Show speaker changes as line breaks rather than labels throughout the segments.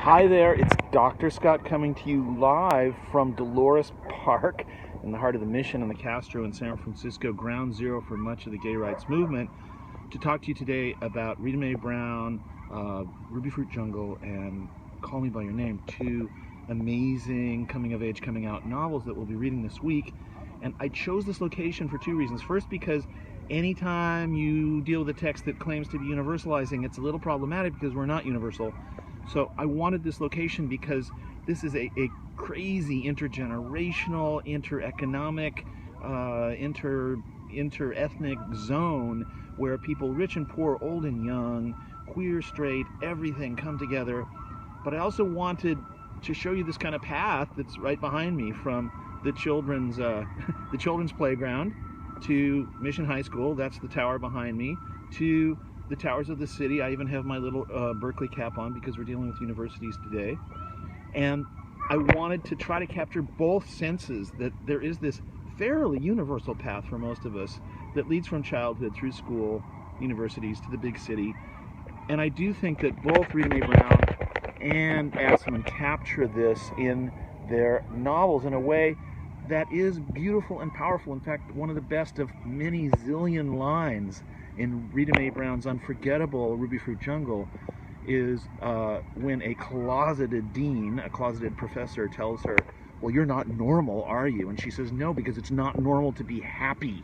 Hi there, it's Dr. Scott coming to you live from Dolores Park in the heart of the Mission and the Castro in San Francisco, ground zero for much of the gay rights movement, to talk to you today about Rita Mae Brown, Rubyfruit Jungle, and Call Me By Your Name, two amazing coming-of-age, coming-out novels that we'll be reading this week. And I chose this location for two reasons. First, because anytime you deal with a text that claims to be universalizing, it's a little problematic because we're not universal. So I wanted this location because this is a crazy intergenerational, intereconomic, inter-ethnic zone where people rich and poor, old and young, queer, straight, everything come together. But I also wanted to show you this kind of path that's right behind me, from the children's playground to Mission High School. That's the tower behind me, to the towers of the city. I even have my little Berkeley cap on because we're dealing with universities today. And I wanted to try to capture both senses, that there is this fairly universal path for most of us that leads from childhood through school, universities, to the big city. And I do think that both Rita Mae Brown and Asman capture this in their novels in a way that is beautiful and powerful. In fact, one of the best of many zillion lines in Rita Mae Brown's unforgettable Rubyfruit Jungle is when a closeted dean, a closeted professor, tells her, "Well, you're not normal, are you?" And she says, "No, because it's not normal to be happy."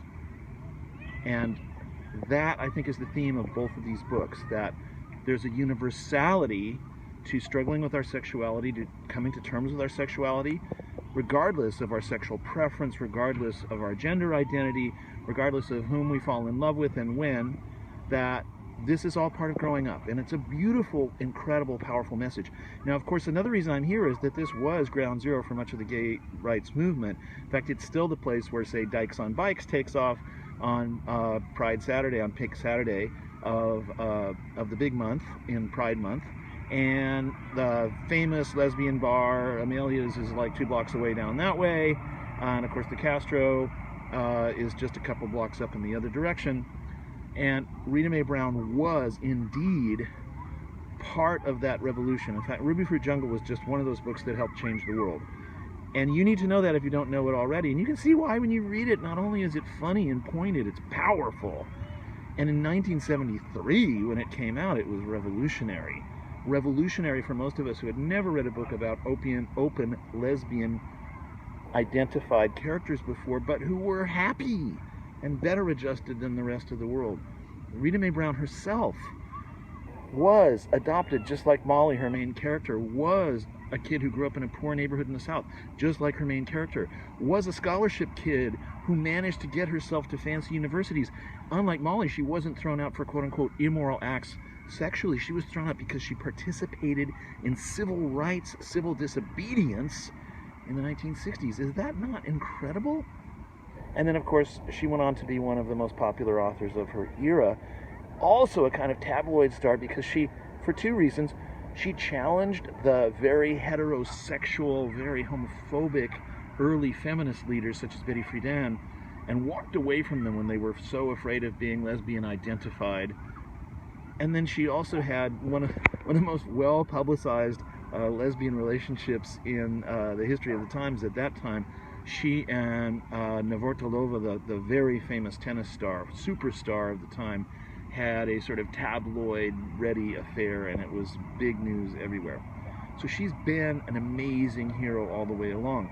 And that, I think, is the theme of both of these books, that there's a universality to struggling with our sexuality, to coming to terms with our sexuality, regardless of our sexual preference, regardless of our gender identity, regardless of whom we fall in love with and when, that this is all part of growing up. And it's a beautiful, incredible, powerful message. Now, of course, another reason I'm here is that this was ground zero for much of the gay rights movement. In fact, it's still the place where, say, Dykes on Bikes takes off on Pride Saturday, on Pink Saturday of the big month, in Pride Month. And the famous lesbian bar, Amelia's, is like 2 blocks away down that way. And of course, the Castro is just a couple blocks up in the other direction. And Rita Mae Brown was indeed part of that revolution. In fact, Rubyfruit Jungle was just one of those books that helped change the world. And you need to know that if you don't know it already. And you can see why when you read it. Not only is it funny and pointed, it's powerful. And in 1973, when it came out, it was revolutionary. Revolutionary for most of us who had never read a book about open lesbian identified characters before, but who were happy and better adjusted than the rest of the world. Rita Mae Brown herself was adopted, just like Molly, her main character, was a kid who grew up in a poor neighborhood in the South, just like her main character, was a scholarship kid who managed to get herself to fancy universities. Unlike Molly, she wasn't thrown out for quote-unquote immoral acts sexually. She was thrown out because she participated in civil rights, civil disobedience in the 1960s. Is that not incredible? And then, of course, she went on to be one of the most popular authors of her era. Also a kind of tabloid star because she, for two reasons, she challenged the very heterosexual, very homophobic early feminist leaders such as Betty Friedan, and walked away from them when they were so afraid of being lesbian identified. And then she also had one of the most well-publicized lesbian relationships in the history of the Times at that time. She and Navratilova, the very famous tennis star, superstar of the time, had a sort of tabloid-ready affair, and it was big news everywhere. So she's been an amazing hero all the way along.